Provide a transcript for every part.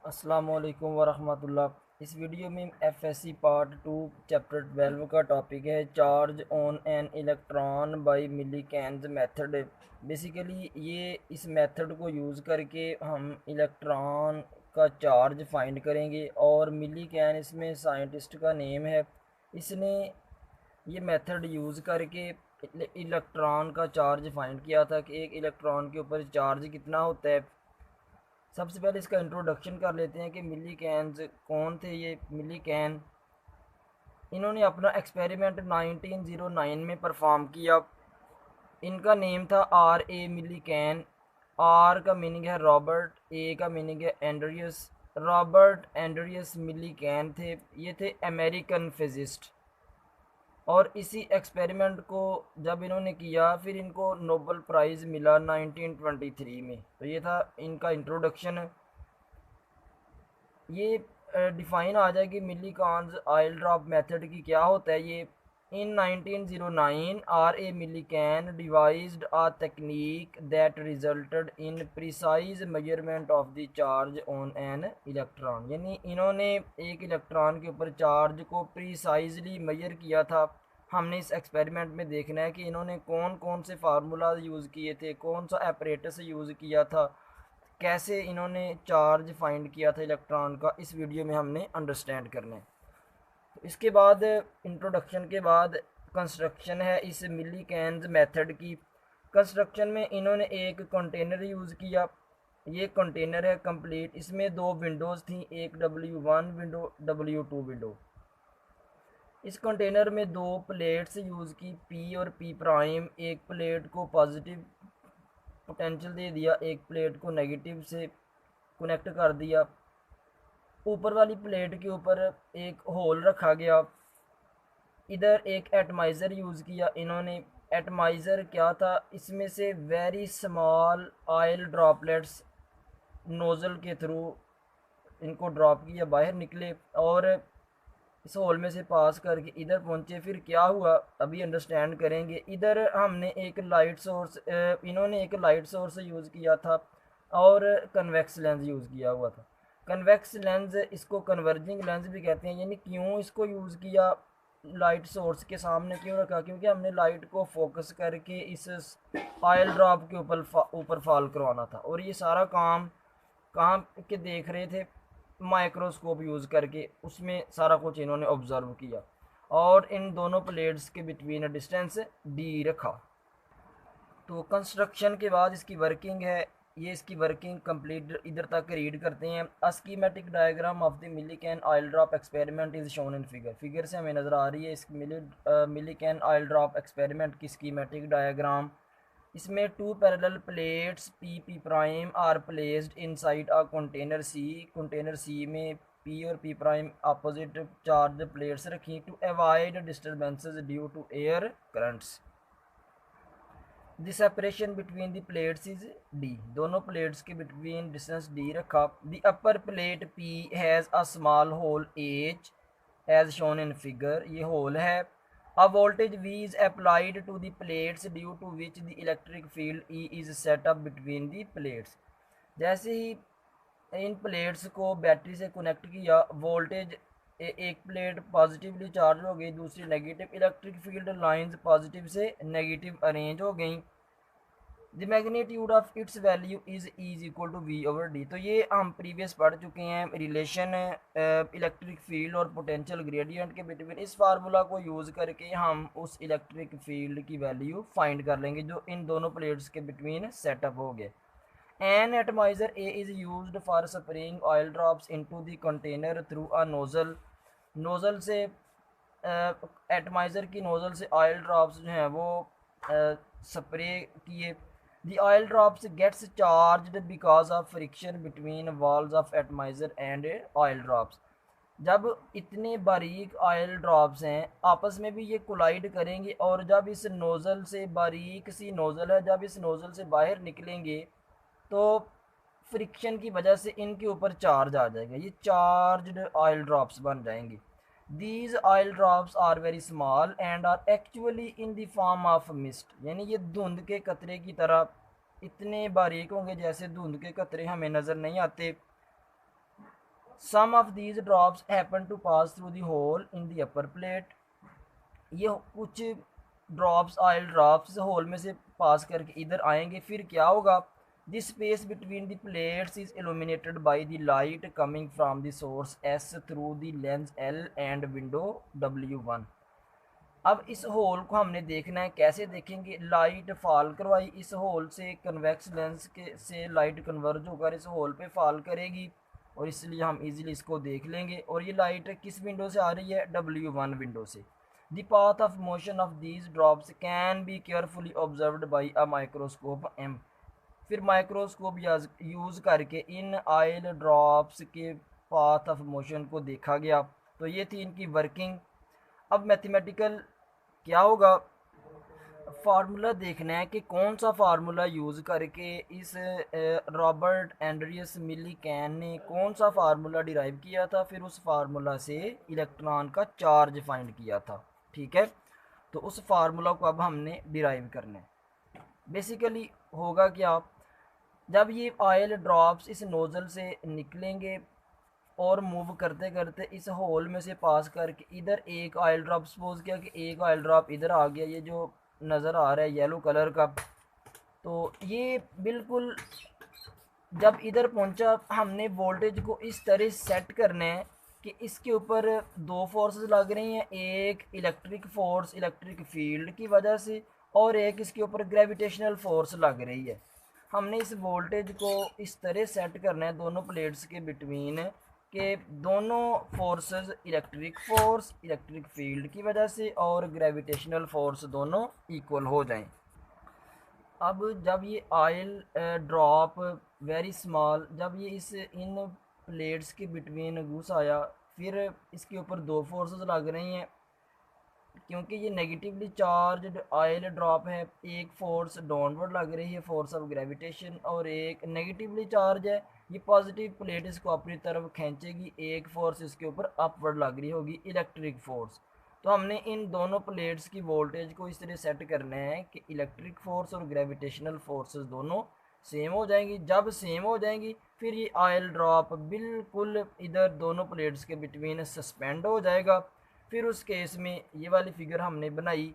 अस्सलाम वालेकुम वरहमतुल्लाह। इस वीडियो में एफएससी पार्ट 2 चैप्टर 12 का टॉपिक है charge on an electron by Millikan's method. Basically ये इस मेथड को यूज़ करके हम इलेक्ट्रॉन का चार्ज फाइंड करेंगे और मिलीकैन इसमें साइंटिस्ट का नेम है। इसने ये मेथड यूज़ करके इलेक्ट्रॉन का चार्ज फाइंड किया था कि एक इलेक्ट्रॉन के ऊपर चार्ज कितना होता है। सबसे पहले इसका इंट्रोडक्शन कर लेते हैं कि मिली कैन्स कौन थे। ये मिली कैन इन्होंने अपना एक्सपेरिमेंट 1909 में परफॉर्म किया। इनका नेम था R A Millikan. R का मीनिंग है रॉबर्ट, ए का मीनिंग है Andrews. Robert Andrews Millikan थे। ये थे अमेरिकन फिजिस्ट। और इसी एक्सपेरिमेंट को जब इन्होंने किया फिर इनको नोबल प्राइज़ मिला 1923 में। तो ये था इनका इंट्रोडक्शन। ये डिफ़ाइन आ जाए कि मिलीकान्स ऑयल ड्रॉप मेथड की क्या होता है। ये in 1909 R A Millikan devised a technique that resulted in precise measurement of the charge on an electron. यानी इन्होंने एक इलेक्ट्रॉन के ऊपर चार्ज को प्रिसाइजली मेजर किया था। हमने इस एक्सपेरिमेंट में देखना है कि इन्होंने कौन कौन से फार्मूला यूज़ किए थे, कौन सा एपरेटस यूज़ किया था, कैसे इन्होंने चार्ज फाइंड किया था इलेक्ट्रॉन का। इस वीडियो में हमने अंडरस्टैंड करना है। तो इसके बाद इंट्रोडक्शन के बाद कंस्ट्रक्शन है इस मिली कैन्स मेथड की। कंस्ट्रक्शन में इन्होंने एक कंटेनर यूज़ किया। ये कंटेनर है कंप्लीट। इसमें दो विंडोज़ थी, एक W1 विंडो, W2 विंडो। इस कंटेनर में दो प्लेट्स यूज़ की, पी और पी प्राइम। एक प्लेट को पॉजिटिव पोटेंशियल दे दिया, एक प्लेट को नेगेटिव से कनेक्ट कर दिया। ऊपर वाली प्लेट के ऊपर एक होल रखा गया। इधर एक एटमाइज़र यूज़ किया इन्होंने। एटमाइज़र क्या था, इसमें से very small oil droplets nozzle के थ्रू इनको ड्रॉप किया, बाहर निकले और इस होल में से पास करके इधर पहुंचे। फिर क्या हुआ अभी अंडरस्टैंड करेंगे। इधर हमने एक लाइट सोर्स, इन्होंने एक लाइट सोर्स यूज़ किया था और कन्वेक्स लेंस यूज़ किया हुआ था। कन्वेक्स लेंस, इसको कन्वर्जिंग लेंस भी कहते हैं। यानी क्यों इसको यूज़ किया, लाइट सोर्स के सामने क्यों रखा, क्योंकि हमने लाइट को फोकस करके इस ऑयल ड्रॉप के ऊपर फॉल करवाना था। और ये सारा काम कहाँ के देख रहे थे, माइक्रोस्कोप यूज़ करके उसमें सारा कुछ इन्होंने ऑब्ज़र्व किया और इन दोनों प्लेट्स के बिटवीन डिस्टेंस डी रखा। तो कंस्ट्रक्शन के बाद इसकी वर्किंग है। ये इसकी वर्किंग कंप्लीट इधर तक रीड करते हैं। A schematic diagram of the Millikan oil drop experiment is shown in figure. Figure से हमें नज़र आ रही है इस मिलीकैन ऑयल ड्रॉप एक्सपेरिमेंट की स्कीमेटिक डायग्राम। इसमें two parallel plates P P prime are placed inside a container C. Container C में पी और P prime opposite charge plates रखी to avoid disturbances due to air currents. The separation between the plates is D. दोनों plates के between distance D रखा। The upper plate P has a small hole H as shown in figure. ये hole है। A voltage V is applied to the plates due to which the electric field E is set up between the plates। जैसे ही इन plates को battery से connect किया, voltage एक plate positively charge हो गई, दूसरी negative. Electric field lines positive से नेगेटिव अरेंज हो गई। The magnitude of its value is equal to V over D. तो ये हम प्रीवियस पढ़ चुके हैं, रिलेशन इलेक्ट्रिक फील्ड और पोटेंशियल ग्रेडियंट के बिटवीन। इस फार्मूला को यूज़ करके हम उस इलेक्ट्रिक फील्ड की वैल्यू फाइंड कर लेंगे जो इन दोनों प्लेट्स के बिटवीन सेटअप हो गए। An atomizer A is used for spraying oil drops into the container through a nozzle. Nozzle से एटमाइज़र की नोज़ल से ऑयल ड्रॉप्स जो हैं वो स्प्रे किए। The oil drops gets charged because of friction between walls of atomizer and oil drops। जब इतने बारीक ऑयल ड्रॉप्स हैं आपस में भी ये कोलाइड करेंगे और जब इस नोज़ल से, बारीक सी नोज़ल है, जब इस नोज़ल से बाहर निकलेंगे तो फ्रिक्शन की वजह से इनके ऊपर चार्ज आ जाएगा। ये चार्ज्ड ऑयल ड्रॉप्स बन जाएंगे। These oil drops are very small and are actually in the form of mist. यानी ये धुंध के कतरे की तरह इतने बारीक होंगे जैसे धुंध के कतरे हमें नज़र नहीं आते। Some of these drops happen to pass through the hole in the upper plate. ये कुछ ड्रॉप्स, ऑयल ड्रॉप्स होल में से पास करके इधर आएंगे, फिर क्या होगा, this space between the plates is illuminated by the light coming from the source S through the lens L and window W1। अब इस होल को हमने देखना है, कैसे देखेंगे, लाइट फॉल करवाई इस होल से, कन्वेक्स लेंस के से लाइट कन्वर्ज होकर इस होल पे फॉल करेगी, और इसलिए हम इजीली इसको देख लेंगे। और ये लाइट किस विंडो से आ रही है, W1 विंडो से। The path of motion of these drops can be carefully observed by a microscope M. फिर माइक्रोस्कोप यूज़ करके इन ऑयल ड्रॉप्स के पाथ ऑफ मोशन को देखा गया। तो ये थी इनकी वर्किंग। अब मैथमेटिकल क्या होगा, फार्मूला देखना है कि कौन सा फार्मूला यूज़ करके इस रॉबर्ट एंड्रियस मिलीकैन ने कौन सा फार्मूला डिराइव किया था, फिर उस फार्मूला से इलेक्ट्रॉन का चार्ज फाइंड किया था। ठीक है, तो उस फार्मूला को अब हमने डिराइव करना है। बेसिकली होगा क्या, जब ये ऑयल ड्रॉप्स इस नोज़ल से निकलेंगे और मूव करते करते इस होल में से पास करके इधर एक ऑयल ड्रॉप, सपोज किया कि एक ऑयल ड्रॉप इधर आ गया, ये जो नज़र आ रहा है येलो कलर का, तो ये बिल्कुल जब इधर पहुंचा, हमने वोल्टेज को इस तरह सेट करना है कि इसके ऊपर दो फोर्सेस लग रही हैं, एक इलेक्ट्रिक फोर्स इलेक्ट्रिक फील्ड की वजह से, और एक इसके ऊपर ग्रेविटेशनल फोर्स लग रही है। हमने इस वोल्टेज को इस तरह सेट करना है दोनों प्लेट्स के बिटवीन कि दोनों forces, electric force electric field की वजह से और ग्रेविटेशनल फोर्स दोनों इक्वल हो जाएं। अब जब ये ऑयल ड्रॉप वेरी स्मॉल, जब ये इस इन प्लेट्स के बिटवीन घुस आया, फिर इसके ऊपर दो फोर्सेस लग रही हैं, क्योंकि ये नेगेटिवली चार्ज ऑयल ड्रॉप है। एक फोर्स डाउनवर्ड लग रही है, फोर्स ऑफ ग्रेविटेशन, और एक नेगेटिवली चार्ज है, ये पॉजिटिव प्लेट इसको अपनी तरफ खींचेगी, एक फोर्स इसके ऊपर अपवर्ड लग रही होगी, इलेक्ट्रिक फोर्स। तो हमने इन दोनों प्लेट्स की वोल्टेज को इस तरह सेट करना है कि इलेक्ट्रिक फोर्स और ग्रेविटेशनल फोर्सेस दोनों सेम हो जाएंगी। जब सेम हो जाएंगी, फिर ये ऑयल ड्रॉप बिल्कुल इधर दोनों प्लेट्स के बिटवीन सस्पेंड हो जाएगा। फिर उस केस में ये वाली फिगर हमने बनाई,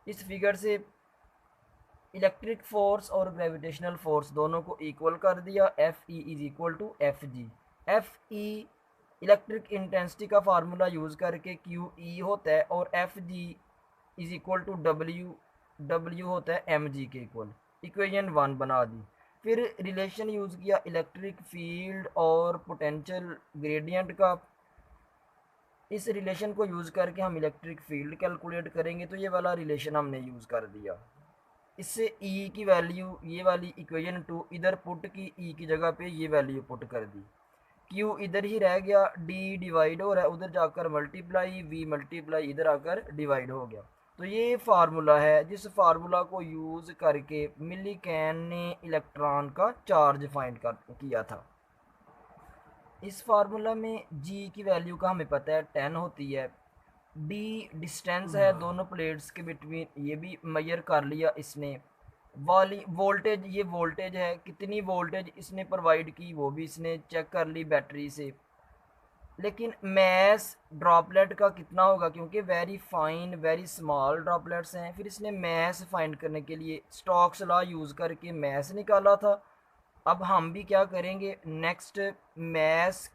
इस फिगर से इलेक्ट्रिक फोर्स और ग्रेविटेशनल फोर्स दोनों को इक्वल कर दिया, F E is equal to F G. F E electric intensity का फार्मूला यूज़ करके क्यू ई होता है, और F G is equal to W, W होता है एम जी के इक्वल। इक्वेशन 1 बना दी। फिर रिलेशन यूज़ किया इलेक्ट्रिक फील्ड और पोटेंशियल ग्रेडियंट का। इस रिलेशन को यूज़ करके हम इलेक्ट्रिक फील्ड कैलकुलेट करेंगे, तो ये वाला रिलेशन हमने यूज़ कर दिया। इससे ई की वैल्यू, ये वाली इक्वेशन 2 इधर पुट की, ई की जगह पे ये वैल्यू पुट कर दी, क्यू इधर ही रह गया, डी डिवाइड हो रहा है, उधर जाकर मल्टीप्लाई, वी मल्टीप्लाई इधर आकर डिवाइड हो गया। तो ये फार्मूला है जिस फार्मूला को यूज़ करके मिलीकैन ने इलेक्ट्रॉन का चार्ज फाइंड किया था। इस फार्मूला में जी की वैल्यू का हमें पता है 10 होती है, डी डिस्टेंस है दोनों प्लेट्स के बिटवीन, ये भी मेजर कर लिया इसने। वाली वोल्टेज, ये वोल्टेज है, कितनी वोल्टेज इसने प्रोवाइड की वो भी इसने चेक कर ली बैटरी से। लेकिन मैस ड्रॉपलेट का कितना होगा, क्योंकि very fine very small droplets हैं। फिर इसने मैस फाइंड करने के लिए स्टोक्स लॉ यूज़ करके मैस निकाला था। अब हम भी क्या करेंगे, नेक्स्ट मैस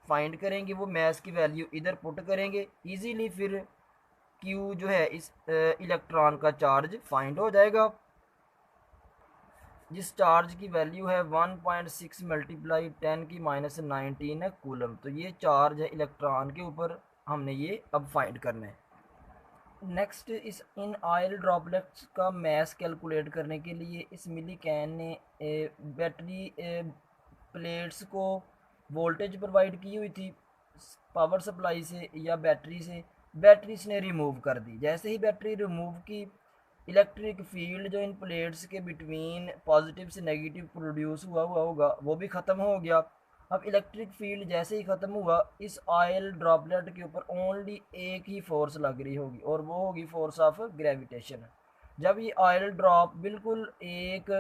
फाइंड करेंगे, वो मैस की वैल्यू इधर पुट करेंगे इजीली, फिर क्यू जो है इस इलेक्ट्रॉन का चार्ज फाइंड हो जाएगा, जिस चार्ज की वैल्यू है 1.6 मल्टीप्लाई 10 की -19 है कूलम। तो ये चार्ज है इलेक्ट्रॉन के ऊपर, हमने ये अब फाइंड करना है। नेक्स्ट, इस इन ऑयल ड्रॉपलेट्स का मैस कैलकुलेट करने के लिए इस मिलीकैन ने बैटरी प्लेट्स को वोल्टेज प्रोवाइड की हुई थी पावर सप्लाई से या बैटरी से, बैटरी इसने रिमूव कर दी। जैसे ही बैटरी रिमूव की, इलेक्ट्रिक फील्ड जो इन प्लेट्स के बिटवीन पॉजिटिव से नेगेटिव प्रोड्यूस हुआ होगा वो भी ख़त्म हो गया। अब इलेक्ट्रिक फील्ड जैसे ही ख़त्म हुआ, इस ऑयल ड्रॉपलेट के ऊपर ओनली एक ही फोर्स लग रही होगी, और वो होगी फोर्स ऑफ ग्रेविटेशन। जब ये ऑयल ड्रॉप बिल्कुल एक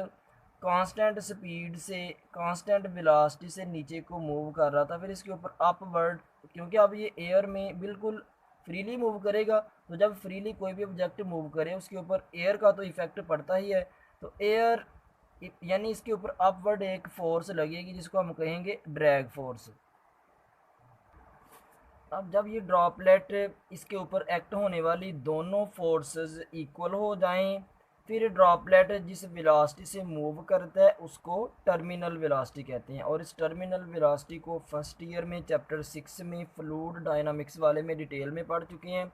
कांस्टेंट स्पीड से, कांस्टेंट वेलोसिटी से नीचे को मूव कर रहा था, फिर इसके ऊपर अपवर्ड, क्योंकि अब ये एयर में बिल्कुल फ्रीली मूव करेगा, तो जब फ्रीली कोई भी ऑब्जेक्ट मूव करे उसके ऊपर एयर का तो इफेक्ट पड़ता ही है, तो एयर यानी इसके ऊपर अपवर्ड एक फोर्स लगेगी जिसको हम कहेंगे ड्रैग फोर्स। अब जब ये ड्रॉपलेट इसके ऊपर एक्ट होने वाली दोनों फोर्सेस इक्वल हो जाएं, फिर ड्रॉपलेट जिस वेलोसिटी से मूव करता है उसको टर्मिनल वेलोसिटी कहते हैं। और इस टर्मिनल वेलोसिटी को फर्स्ट ईयर में चैप्टर 6 में फ्लूइड डायनामिक्स वाले में डिटेल में पढ़ चुके हैं।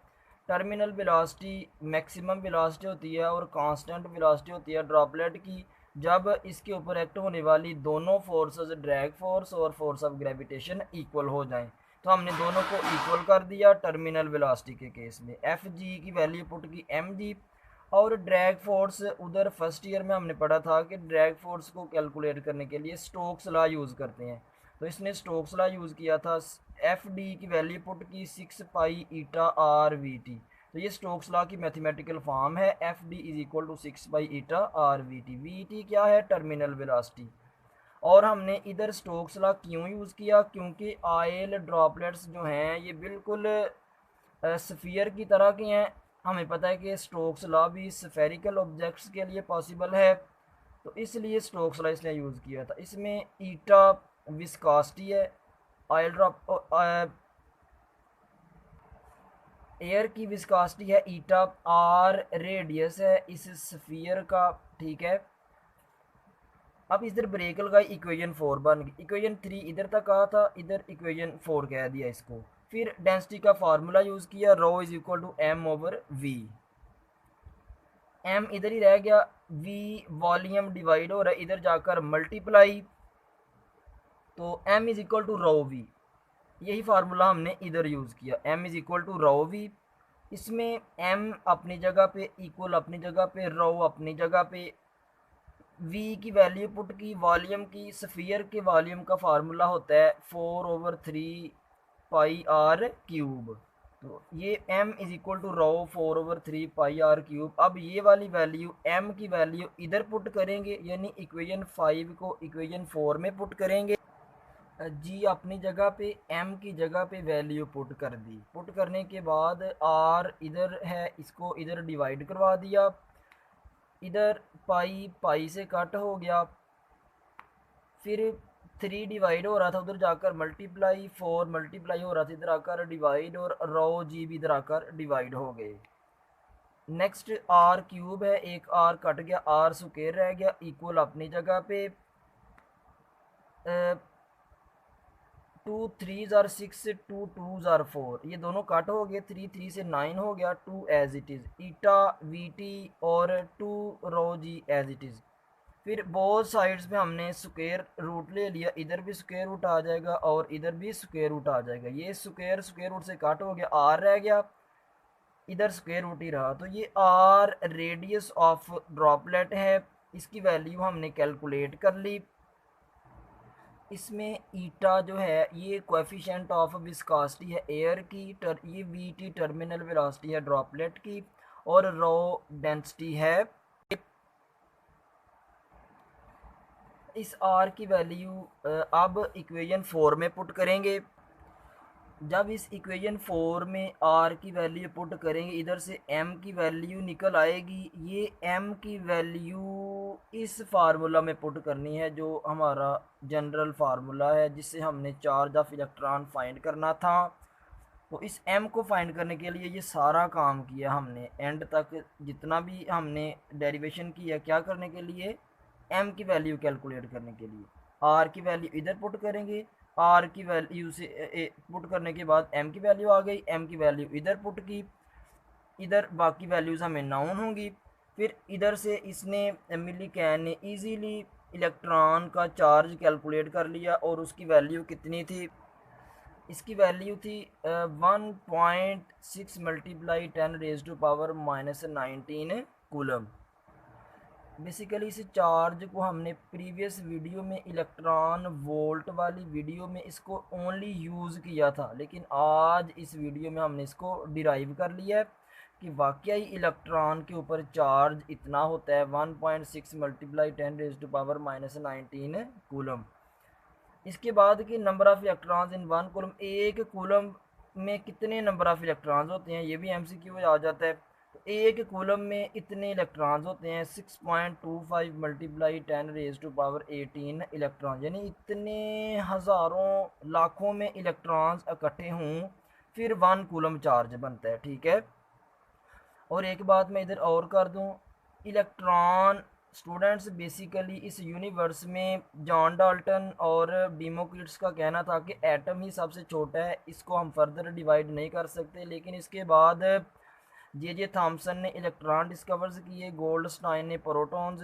टर्मिनल वेलोसिटी मैक्सिमम वेलोसिटी होती है और कांस्टेंट वेलोसिटी होती है ड्रॉपलेट की, जब इसके ऊपर एक्ट होने वाली दोनों फोर्सेस ड्रैग फोर्स और फोर्स ऑफ ग्रेविटेशन इक्वल हो जाएं। तो हमने दोनों को इक्वल कर दिया टर्मिनल वेलोसिटी के केस में। एफ जी की वैल्यू पुट की एम जी, और ड्रैग फोर्स उधर फर्स्ट ईयर में हमने पढ़ा था कि ड्रैग फोर्स को कैलकुलेट करने के लिए स्टोक्स लॉ यूज़ करते हैं, तो इसने स्टोक्स लॉ यूज़ किया था। एफ डी की वैल्यू पुट की 6 pi eta R V T, तो ये स्टोक्स लॉ की मैथमेटिकल फॉर्म है, F D is equal to 6 pi eta R V T क्या है, टर्मिनल वेलोसिटी। और हमने इधर स्टोक्स लॉ क्यों यूज़ किया, क्योंकि ऑयल ड्रॉपलेट्स जो हैं ये बिल्कुल स्फीयर की तरह के हैं। हमें पता है कि स्टोक्स लॉ भी स्फेरिकल ऑब्जेक्ट्स के लिए पॉसिबल है, तो इसलिए स्टोक्स लॉ इसने यूज़ किया था। इसमें ईटा विस्कोसिटी है, ऑयल ड्रॉप एयर की विस्कोसिटी है ईटा, आर रेडियस है इस स्फीयर का, ठीक है। अब इधर ब्रेक लगाई, इक्वेशन 4 बन गई, इक्वेशन 3 इधर तक आया था, इधर इक्वेशन 4 कह दिया इसको। फिर डेंसिटी का फार्मूला यूज़ किया, rho is equal to M over V, M इधर ही रह गया, वी वॉल्यूम डिवाइड हो रहा है, इधर जाकर मल्टीप्लाई, तो M is equal to rho V, यही फार्मूला हमने इधर यूज़ किया, M is equal to rho V. इसमें एम अपनी जगह पे, इक्वल अपनी जगह पे, रो अपनी जगह पे, v की वैल्यू पुट की वॉल्यूम की, स्फीयर के वॉल्यूम का फार्मूला होता है 4/3 पाई आर क्यूब, तो ये m is equal to rho 4/3 pi R cube. अब ये वाली वैल्यू m की वैल्यू इधर पुट करेंगे, यानी इक्वेशन 5 को इक्वेशन 4 में पुट करेंगे, जी अपनी जगह पे, m की जगह पे वैल्यू पुट कर दी, पुट करने के बाद r इधर है, इसको इधर डिवाइड करवा दिया, इधर पाई पाई से कट हो गया, फिर 3 डिवाइड हो रहा था उधर जाकर मल्टीप्लाई, 4 मल्टीप्लाई हो रहा था इधर आकर डिवाइड, और रो जी भी इधर आकर डिवाइड हो गए। नेक्स्ट आर क्यूब है, एक आर कट गया, आर स्क्वायर रह गया, इक्वल अपनी जगह पे, 2 3 ज़ार 6, 2 2 ज़ार 4, ये दोनों कट हो गए, 3 3 से 9 हो गया, 2 as it is, eta V T और 2 rho G as it is. फिर बोथ साइड्स पे हमने स्क्वायर रूट ले लिया, इधर भी स्क्वायर रूट आ जाएगा और इधर भी स्क्वायर रूट आ जाएगा, ये स्क्वायर रूट से कट हो गया, आर रह गया, इधर स्क्वायर रूट ही रहा, तो ये आर रेडियस ऑफ ड्रॉपलेट है, इसकी वैल्यू हमने कैलकुलेट कर ली। इसमें ईटा जो है ये कोएफिशिएंट ऑफ विस्कोसिटी है एयर की, ये वी टी टर्मिनल वेलोसिटी है ड्रॉपलेट की, और रो डेंसिटी है। इस आर की वैल्यू अब इक्वेशन 4 में पुट करेंगे, जब इस इक्वेशन 4 में आर की वैल्यू पुट करेंगे, इधर से एम की वैल्यू निकल आएगी, ये एम की वैल्यू इस फार्मूला में पुट करनी है जो हमारा जनरल फार्मूला है, जिससे हमने चार्ज ऑफ इलेक्ट्रॉन फाइंड करना था। तो इस एम को फाइंड करने के लिए ये सारा काम किया हमने, एंड तक जितना भी हमने डेरिवेशन किया, क्या करने के लिए, एम की वैल्यू कैलकुलेट करने के लिए। आर की वैल्यू इधर पुट करेंगे, आर की वैल्यू से पुट करने के बाद एम की वैल्यू आ गई, एम की वैल्यू इधर पुट की, इधर बाकी वैल्यूज़ हमें नाउन होंगी। फिर इधर से इसने मिलीकैन ने ईजीली इलेक्ट्रॉन का चार्ज कैलकुलेट कर लिया, और उसकी वैल्यू कितनी थी, इसकी वैल्यू थी 1.6 मल्टीप्लाई 10⁻⁻19 कूलम। बेसिकली इस चार्ज को हमने प्रीवियस वीडियो में, इलेक्ट्रॉन वोल्ट वाली वीडियो में इसको ओनली यूज़ किया था, लेकिन आज इस वीडियो में हमने इसको डिराइव कर लिया है। कि वाकई इलेक्ट्रॉन के ऊपर चार्ज इतना होता है 1.6 मल्टीप्लाई 10⁻⁻19 कूलम। इसके बाद कि number of electrons in one coulomb, एक कूलम में कितने नंबर ऑफ़ इलेक्ट्रॉन्स होते हैं, ये भी एमसीक्यू में आ जाता है। तो एक कूलम में इतने इलेक्ट्रॉन्स होते हैं 6.25 मल्टीप्लाई 10⁻18 इलेक्ट्रॉन, यानी इतने हज़ारों लाखों में इलेक्ट्रॉन्स इकट्ठे हों फिर वन कूलम चार्ज बनता है, ठीक है। और एक बात मैं इधर और कर दूं, इलेक्ट्रॉन स्टूडेंट्स बेसिकली इस यूनिवर्स में जॉन डाल्टन और डीमोक्रिट्स का कहना था कि एटम ही सबसे छोटा है, इसको हम फर्दर डिवाइड नहीं कर सकते। लेकिन इसके बाद जे थॉमसन ने इलेक्ट्रॉन डिस्कवर किए, गोल्डस्टाइन ने प्रोटॉन्स,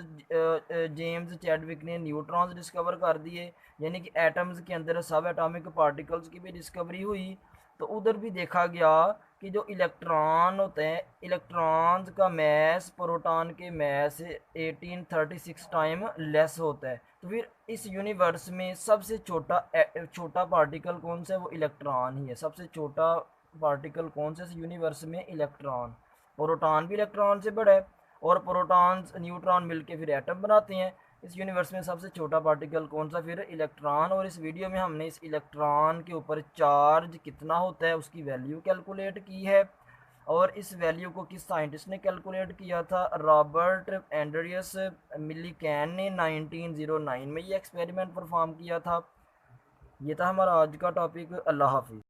जेम्स चैडविक ने न्यूट्रॉन्स डिस्कवर कर दिए, यानी कि एटम्स के अंदर सब एटॉमिक पार्टिकल्स की भी डिस्कवरी हुई। तो उधर भी देखा गया कि जो इलेक्ट्रॉन होते हैं, इलेक्ट्रॉन्स का मैस प्रोटॉन के मैस से 1836 टाइम लेस होता है। तो फिर इस यूनिवर्स में सबसे छोटा पार्टिकल कौन सा है, वो इलेक्ट्रॉन ही है। सबसे छोटा पार्टिकल कौन सा है यूनिवर्स में, इलेक्ट्रॉन। प्रोटॉन भी इलेक्ट्रॉन से बड़ा है, और प्रोटॉन्स न्यूट्रॉन मिलके फिर एटम बनाते हैं। इस यूनिवर्स में सबसे छोटा पार्टिकल कौन सा, फिर इलेक्ट्रॉन। और इस वीडियो में हमने इस इलेक्ट्रॉन के ऊपर चार्ज कितना होता है उसकी वैल्यू कैलकुलेट की है। और इस वैल्यू को किस साइंटिस्ट ने कैलकुलेट किया था, रॉबर्ट एंड्रियस मिलीकैन ने 1909 में ये एक्सपेरिमेंट परफॉर्म किया था। ये था हमारा आज का टॉपिक। अल्लाह हाफिज़।